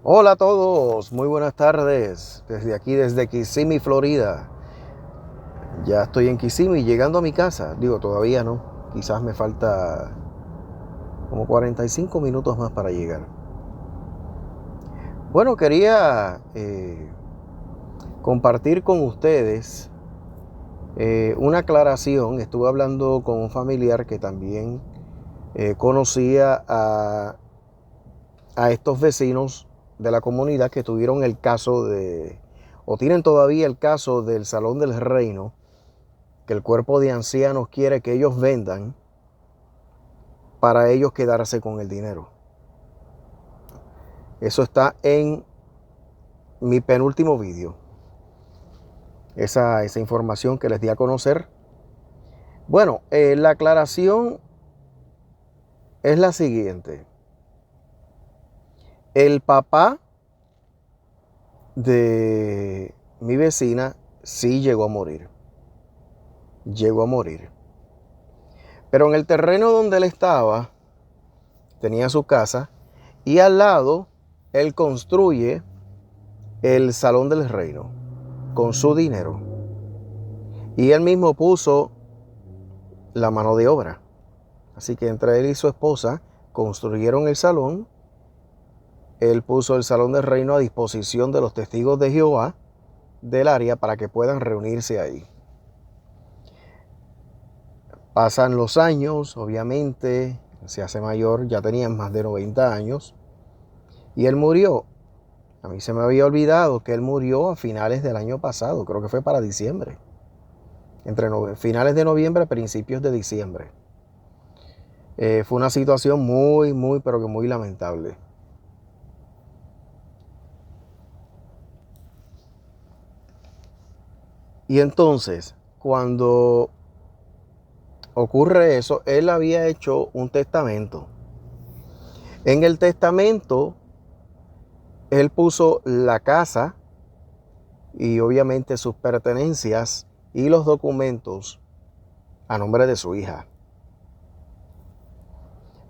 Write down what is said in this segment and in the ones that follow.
Hola a todos, muy buenas tardes. Desde aquí, desde Kissimmee, Florida. Ya estoy en Kissimmee, llegando a mi casa. Digo, todavía no. Quizás me falta como 45 minutos más para llegar. Bueno, quería compartir con ustedes una aclaración. Estuve hablando con un familiar que también conocía a estos vecinos de la comunidad que tuvieron el caso o tienen todavía el caso del Salón del Reino, que el cuerpo de ancianos quiere que ellos vendan para ellos quedarse con el dinero. Eso está en mi penúltimo vídeo. Esa información que les di a conocer. Bueno, la aclaración es la siguiente. El papá de mi vecina sí llegó a morir. Llegó a morir. Pero en el terreno donde él estaba, tenía su casa, y al lado él construye el Salón del Reino con su dinero. Y él mismo puso la mano de obra. Así que entre él y su esposa construyeron el salón. Él puso el Salón del Reino a disposición de los testigos de Jehová del área para que puedan reunirse ahí. Pasan los años, obviamente, se hace mayor, ya tenían más de 90 años, y él murió. A mí se me había olvidado que él murió a finales del año pasado, creo que fue para diciembre. Entre finales de noviembre, principios de diciembre. Fue una situación muy, pero que muy lamentable. Y entonces, cuando ocurre eso, él había hecho un testamento. En el testamento, él puso la casa y obviamente sus pertenencias y los documentos a nombre de su hija.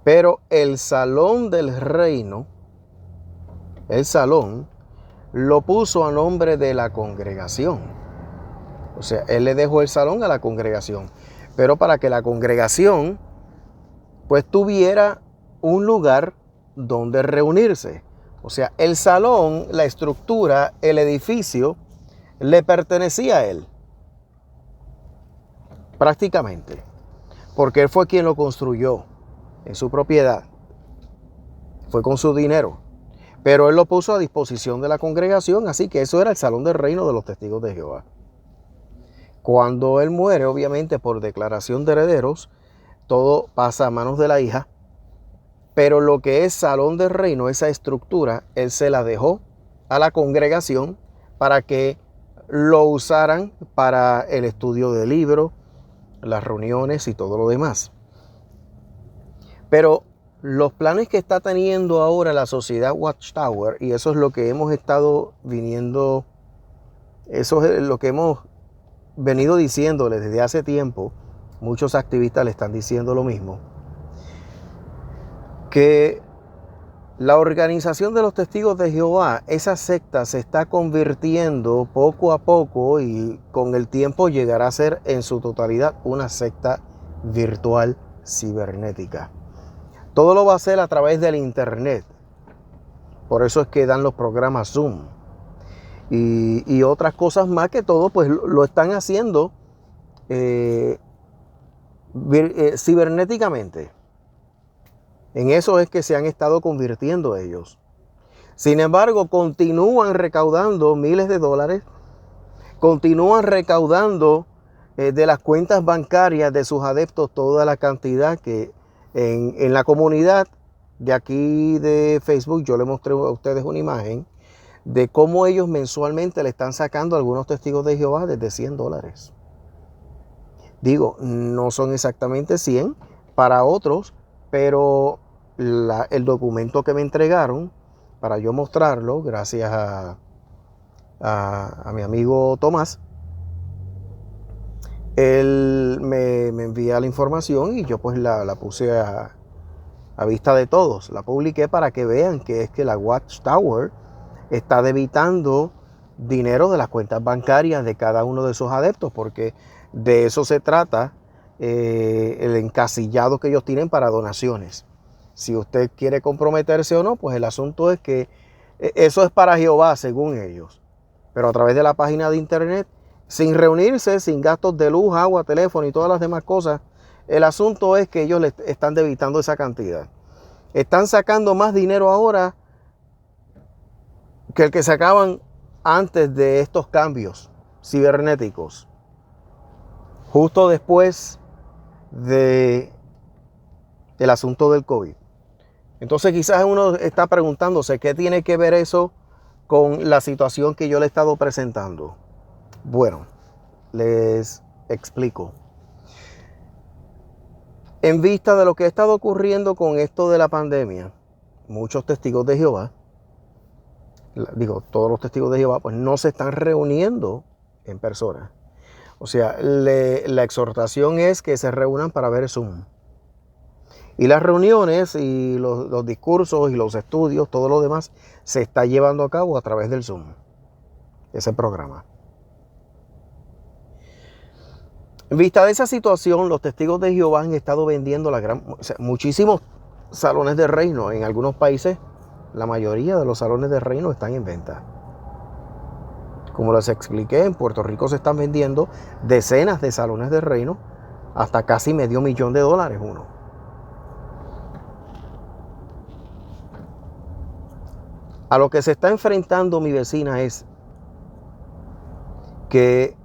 Pero el Salón del Reino, el salón, lo puso a nombre de la congregación. O sea, él le dejó el salón a la congregación. Pero para que la congregación pues tuviera un lugar donde reunirse. O sea, el salón, la estructura, el edificio, le pertenecía a él. Prácticamente. Porque él fue quien lo construyó en su propiedad. Fue con su dinero. Pero él lo puso a disposición de la congregación, así que eso era el Salón del Reino de los Testigos de Jehová. Cuando él muere, obviamente por declaración de herederos, todo pasa a manos de la hija, pero lo que es Salón del Reino, esa estructura, él se la dejó a la congregación para que lo usaran para el estudio de libros, las reuniones y todo lo demás. Pero los planes que está teniendo ahora la sociedad Watchtower, y eso es lo que hemos estado viniendo, eso es lo que hemos venido diciéndole desde hace tiempo, muchos activistas le están diciendo lo mismo, que la organización de los Testigos de Jehová, esa secta se está convirtiendo poco a poco y con el tiempo llegará a ser en su totalidad una secta virtual cibernética. Todo lo va a hacer a través del internet. Por eso es que dan los programas Zoom y otras cosas más que todo pues lo están haciendo cibernéticamente. En eso es que se han estado convirtiendo ellos. Sin embargo, continúan recaudando miles de dólares, continúan recaudando de las cuentas bancarias de sus adeptos toda la cantidad que en la comunidad de aquí de Facebook, yo les mostré a ustedes una imagen de cómo ellos mensualmente le están sacando a algunos testigos de Jehová desde $100. Digo, no son exactamente 100 para otros, pero el documento que me entregaron para yo mostrarlo, gracias a mi amigo Tomás, él me envía la información y yo pues la puse a vista de todos. La publiqué para que vean que es que la Watchtower está debitando dinero de las cuentas bancarias de cada uno de sus adeptos, porque de eso se trata el encasillado que ellos tienen para donaciones. Si usted quiere comprometerse o no, pues el asunto es que eso es para Jehová, según ellos. Pero a través de la página de internet, sin reunirse, sin gastos de luz, agua, teléfono y todas las demás cosas, el asunto es que ellos le están debitando esa cantidad. Están sacando más dinero ahora que el que sacaban antes de estos cambios cibernéticos, justo después del asunto del COVID. Entonces quizás uno está preguntándose qué tiene que ver eso con la situación que yo le he estado presentando. Bueno, les explico. En vista de lo que ha estado ocurriendo con esto de la pandemia, muchos testigos de Jehová, todos los testigos de Jehová, pues no se están reuniendo en persona. O sea, la exhortación es que se reúnan para ver Zoom. Y las reuniones y los discursos y los estudios, todo lo demás, se está llevando a cabo a través del Zoom, ese programa. En vista de esa situación, los testigos de Jehová han estado vendiendo muchísimos salones de reino. En algunos países, la mayoría de los salones de reino están en venta. Como les expliqué, en Puerto Rico se están vendiendo decenas de salones de reino, hasta casi $500,000 uno. A lo que se está enfrentando mi vecina es que,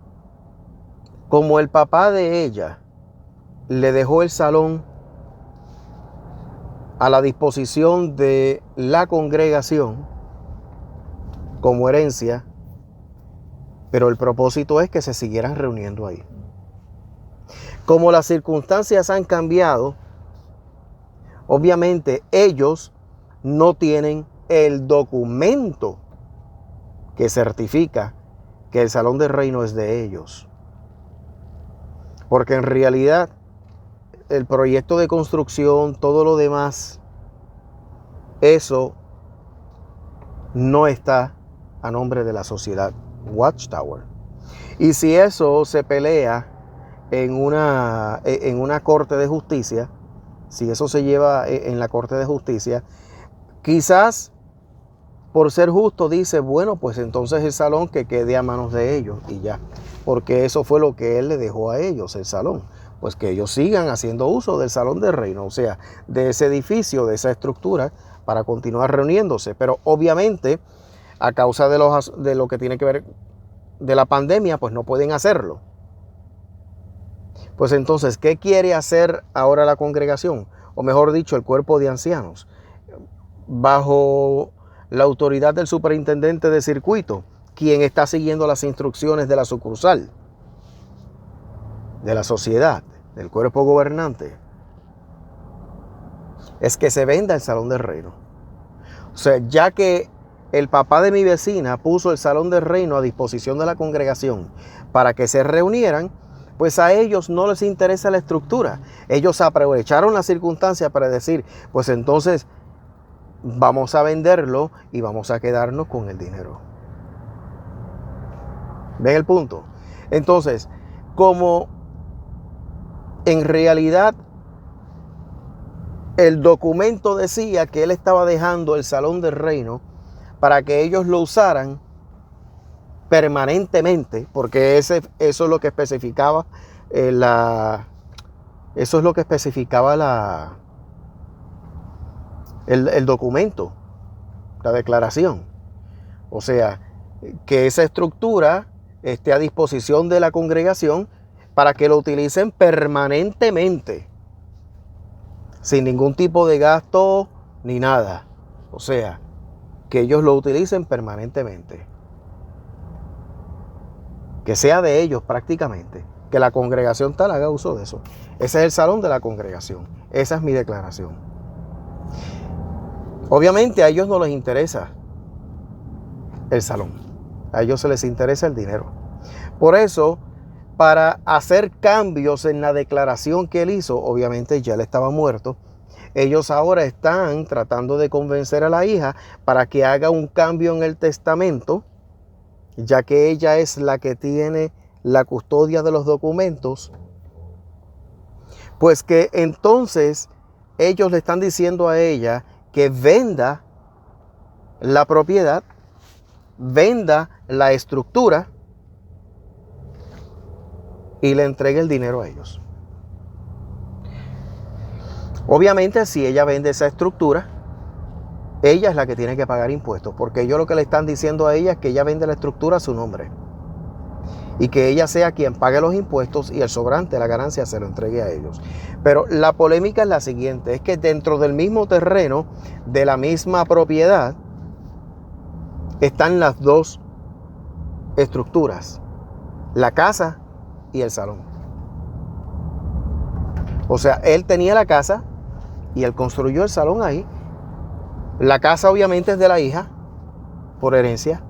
como el papá de ella le dejó el salón a la disposición de la congregación como herencia, pero el propósito es que se siguieran reuniendo ahí. Como las circunstancias han cambiado, obviamente ellos no tienen el documento que certifica que el salón de reino es de ellos. Porque en realidad el proyecto de construcción, todo lo demás, eso no está a nombre de la sociedad Watchtower. Y si eso se pelea en una corte de justicia, si eso se lleva en la corte de justicia, quizás por ser justo dice, bueno, pues entonces el salón que quede a manos de ellos y ya. Porque eso fue lo que él le dejó a ellos, el salón. Pues que ellos sigan haciendo uso del salón de reino, o sea, de ese edificio, de esa estructura, para continuar reuniéndose. Pero obviamente, a causa de lo que tiene que ver de la pandemia, pues no pueden hacerlo. Pues entonces, ¿qué quiere hacer ahora la congregación? O mejor dicho, el cuerpo de ancianos, bajo la autoridad del superintendente de circuito, quien está siguiendo las instrucciones de la sucursal, de la sociedad, del cuerpo gobernante, es que se venda el salón de reino. O sea, ya que el papá de mi vecina puso el salón de reino a disposición de la congregación para que se reunieran, pues a ellos no les interesa la estructura. Ellos aprovecharon la circunstancia para decir, pues entonces vamos a venderlo y vamos a quedarnos con el dinero. ¿Ven el punto? Entonces, como en realidad el documento decía que él estaba dejando el salón del reino para que ellos lo usaran permanentemente, porque eso es lo que especificaba el documento, la declaración. O sea, que esa estructura esté a disposición de la congregación para que lo utilicen permanentemente, sin ningún tipo de gasto ni nada. O sea, que ellos lo utilicen permanentemente. Que sea de ellos prácticamente. Que la congregación tal haga uso de eso. Ese es el salón de la congregación. Esa es mi declaración. Obviamente a ellos no les interesa el salón. A ellos se les interesa el dinero. Por eso, para hacer cambios en la declaración que él hizo, obviamente ya él estaba muerto, ellos ahora están tratando de convencer a la hija para que haga un cambio en el testamento, ya que ella es la que tiene la custodia de los documentos, pues que entonces ellos le están diciendo a ella que venda la propiedad, venda la estructura y le entregue el dinero a ellos. Obviamente, si ella vende esa estructura, ella es la que tiene que pagar impuestos, porque ellos lo que le están diciendo a ella es que ella vende la estructura a su nombre y que ella sea quien pague los impuestos y el sobrante, la ganancia, se lo entregue a ellos. Pero la polémica es la siguiente, es que dentro del mismo terreno, de la misma propiedad, están las dos estructuras, la casa y el salón. O sea, él tenía la casa y él construyó el salón ahí. La casa obviamente es de la hija, por herencia,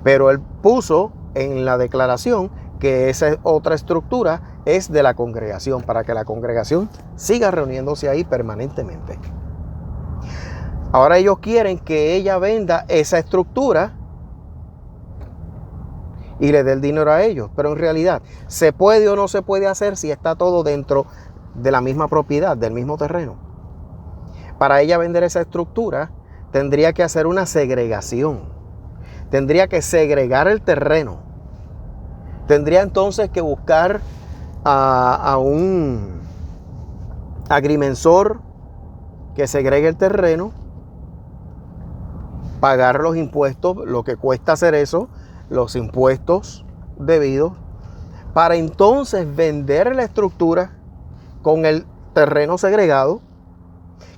pero él puso en la declaración que esa otra estructura es de la congregación, para que la congregación siga reuniéndose ahí permanentemente. Ahora ellos quieren que ella venda esa estructura y le dé el dinero a ellos, pero en realidad, ¿se puede o no se puede hacer si está todo dentro de la misma propiedad, del mismo terreno? Para ella vender esa estructura, tendría que hacer una segregación. Tendría que segregar el terreno. Tendría entonces que buscar a un agrimensor que segregue el terreno, pagar los impuestos, lo que cuesta hacer eso, los impuestos debidos, para entonces vender la estructura con el terreno segregado,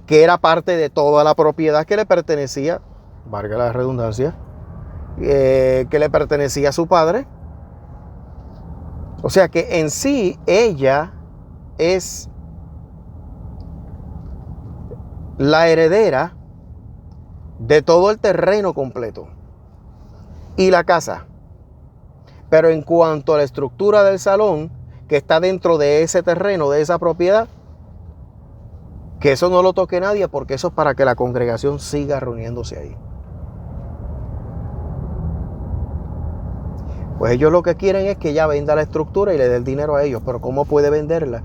que era parte de toda la propiedad que le pertenecía, valga la redundancia, que le pertenecía a su padre. O sea que en sí ella es la heredera de todo el terreno completo y la casa. Pero en cuanto a la estructura del salón, que está dentro de ese terreno, de esa propiedad, que eso no lo toque nadie, porque eso es para que la congregación siga reuniéndose ahí. Pues ellos lo que quieren es que ella venda la estructura y le dé el dinero a ellos. Pero ¿cómo puede venderla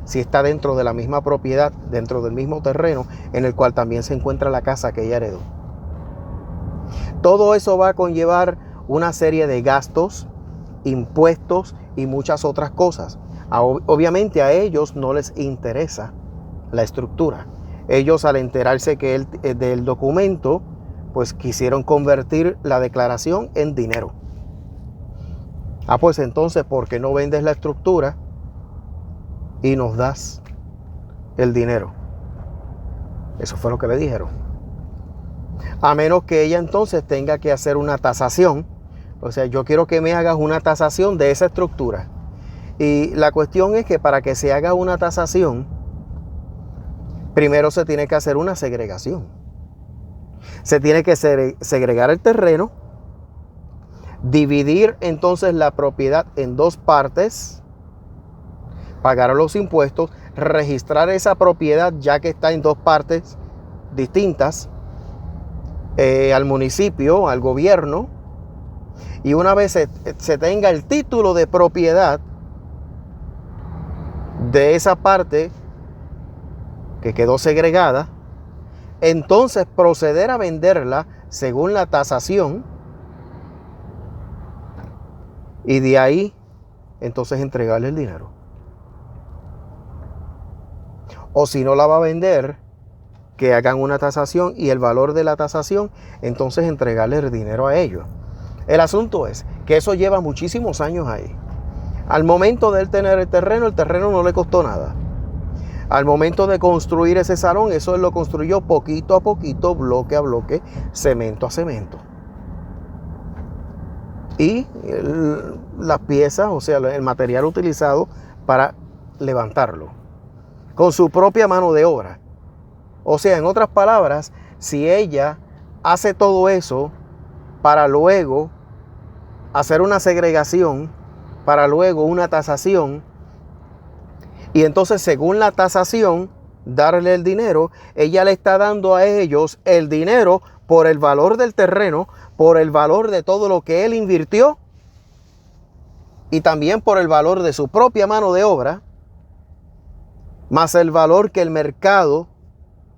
si está dentro de la misma propiedad, dentro del mismo terreno en el cual también se encuentra la casa que ella heredó? Todo eso va a conllevar una serie de gastos, impuestos y muchas otras cosas. Obviamente a ellos no les interesa la estructura. Ellos, al enterarse que del documento, pues quisieron convertir la declaración en dinero. Pues entonces, ¿por qué no vendes la estructura y nos das el dinero? Eso fue lo que le dijeron. A menos que ella entonces tenga que hacer una tasación. O sea, yo quiero que me hagas una tasación de esa estructura. Y la cuestión es que para que se haga una tasación, primero se tiene que hacer una segregación. Se tiene que segregar el terreno, dividir entonces la propiedad en dos partes, pagar los impuestos, registrar esa propiedad ya que está en dos partes distintas, al municipio, al gobierno, y una vez se tenga el título de propiedad de esa parte que quedó segregada, entonces proceder a venderla según la tasación y de ahí entonces entregarle el dinero. O si no la va a vender, que hagan una tasación y el valor de la tasación, entonces entregarle el dinero a ellos. El asunto es que eso lleva muchísimos años ahí. Al momento de él tener el terreno no le costó nada. Al momento de construir ese salón, eso él lo construyó poquito a poquito, bloque a bloque, cemento a cemento. Y las piezas, o sea, el material utilizado para levantarlo, con su propia mano de obra. O sea, en otras palabras, si ella hace todo eso para luego hacer una segregación, para luego una tasación, y entonces según la tasación darle el dinero, ella le está dando a ellos el dinero por el valor del terreno, por el valor de todo lo que él invirtió y también por el valor de su propia mano de obra, más el valor que el mercado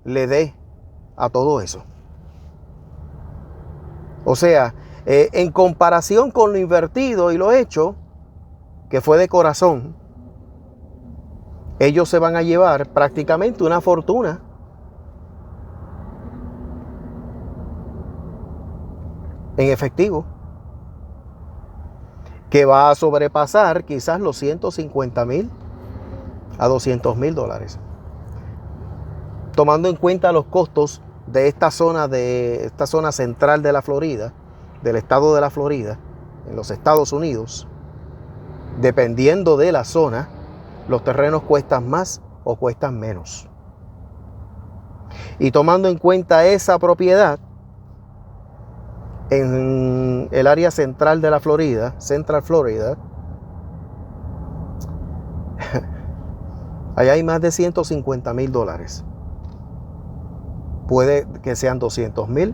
le dé a todo eso. O sea, en comparación con lo invertido y lo hecho, que fue de corazón, ellos se van a llevar prácticamente una fortuna. En efectivo, que va a sobrepasar quizás los 150,000 a 200,000 dólares. Tomando en cuenta los costos de esta zona central de la Florida, del estado de la Florida, en los Estados Unidos, dependiendo de la zona, los terrenos cuestan más o cuestan menos. Y tomando en cuenta esa propiedad, en el área central de la Florida, Central Florida, allá hay más de 150,000 dólares. Puede que sean 200,000.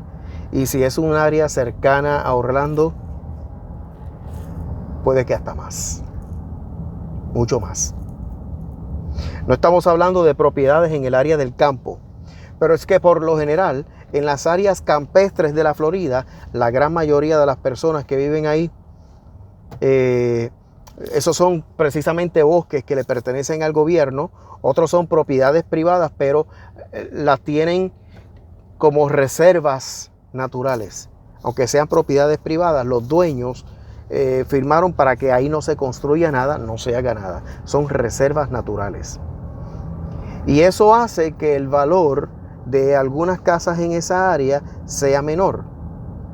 Y si es un área cercana a Orlando, puede que hasta más. Mucho más. No estamos hablando de propiedades en el área del campo, pero es que por lo general, en las áreas campestres de la Florida, la gran mayoría de las personas que viven ahí, esos son precisamente bosques que le pertenecen al gobierno, otros son propiedades privadas, pero las tienen como reservas naturales. Aunque sean propiedades privadas, los dueños firmaron para que ahí no se construya nada, no se haga nada. Son reservas naturales. Y eso hace que el valor de algunas casas en esa área sea menor,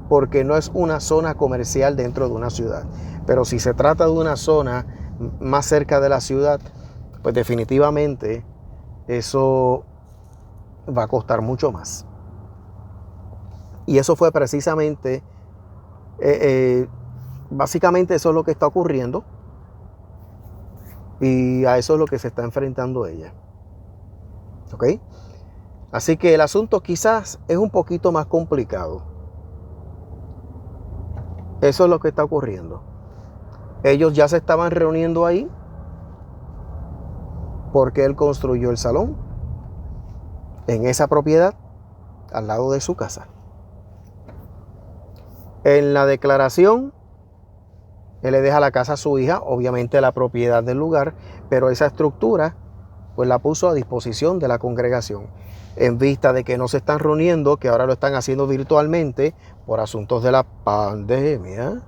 porque no es una zona comercial dentro de una ciudad. Pero si se trata de una zona más cerca de la ciudad, pues definitivamente eso va a costar mucho más. Y eso fue precisamente, básicamente eso es lo que está ocurriendo, y a eso es lo que se está enfrentando ella. ¿Ok? Así que el asunto quizás es un poquito más complicado. Eso es lo que está ocurriendo. Ellos ya se estaban reuniendo ahí porque él construyó el salón en esa propiedad al lado de su casa. En la declaración, él le deja la casa a su hija, obviamente la propiedad del lugar, pero esa estructura pues la puso a disposición de la congregación. En vista de que no se están reuniendo, que ahora lo están haciendo virtualmente por asuntos de la pandemia,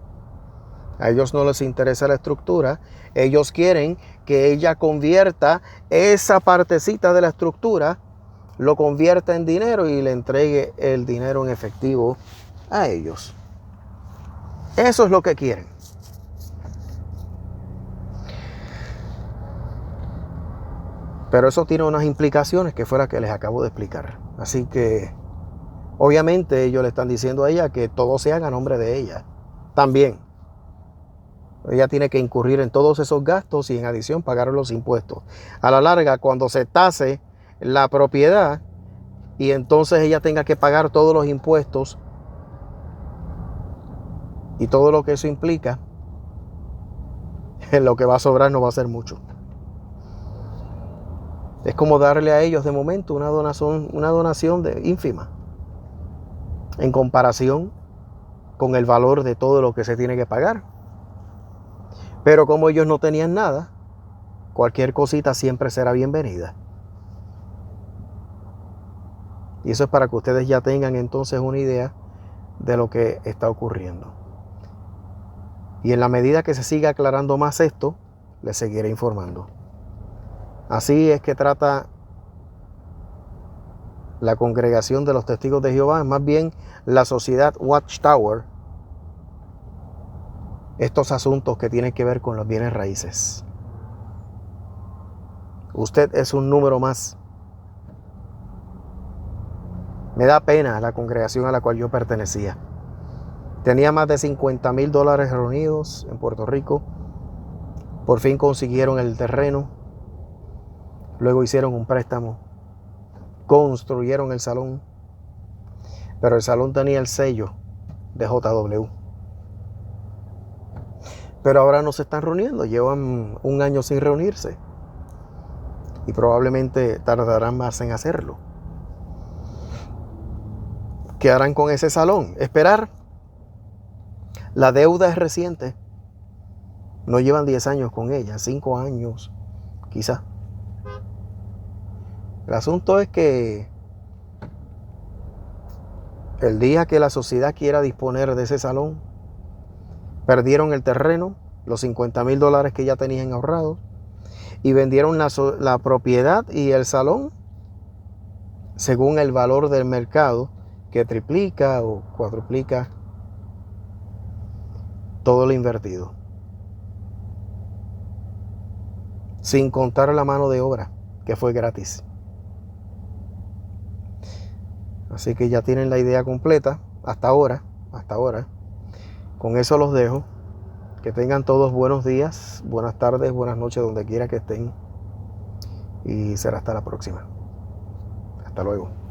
a ellos no les interesa la estructura. Ellos quieren que ella convierta esa partecita de la estructura, lo convierta en dinero y le entregue el dinero en efectivo a ellos. Eso es lo que quieren. Pero eso tiene unas implicaciones que fue la que les acabo de explicar. Así que, obviamente, ellos le están diciendo a ella que todo se haga a nombre de ella. También. Ella tiene que incurrir en todos esos gastos y en adición pagar los impuestos. A la larga, cuando se tase la propiedad y entonces ella tenga que pagar todos los impuestos y todo lo que eso implica, lo que va a sobrar no va a ser mucho. Es como darle a ellos de momento una donación ínfima en comparación con el valor de todo lo que se tiene que pagar. Pero como ellos no tenían nada, cualquier cosita siempre será bienvenida. Y eso es para que ustedes ya tengan entonces una idea de lo que está ocurriendo. Y en la medida que se siga aclarando más esto, les seguiré informando. Así es que trata la congregación de los testigos de Jehová, más bien la sociedad Watchtower, estos asuntos que tienen que ver con los bienes raíces. Usted es un número más. Me da pena la congregación a la cual yo pertenecía. Tenía más de 50,000 dólares reunidos en Puerto Rico. Por fin consiguieron el terreno. Luego hicieron un préstamo construyeron el salón, pero el salón tenía el sello de JW. Pero ahora no se están reuniendo, llevan un año sin reunirse y probablemente tardarán más en hacerlo. ¿Qué harán con ese salón? Esperar. La deuda es reciente. No llevan 10 años con ella, 5 años, quizás. El asunto es que el día que la sociedad quiera disponer de ese salón, perdieron el terreno, los $50,000 que ya tenían ahorrados, y vendieron la propiedad y el salón según el valor del mercado, que triplica o cuadruplica todo lo invertido, sin contar la mano de obra, que fue gratis. Así que ya tienen la idea completa hasta ahora. Con eso los dejo. Que tengan todos buenos días, buenas tardes, buenas noches, donde quiera que estén. Y será hasta la próxima. Hasta luego.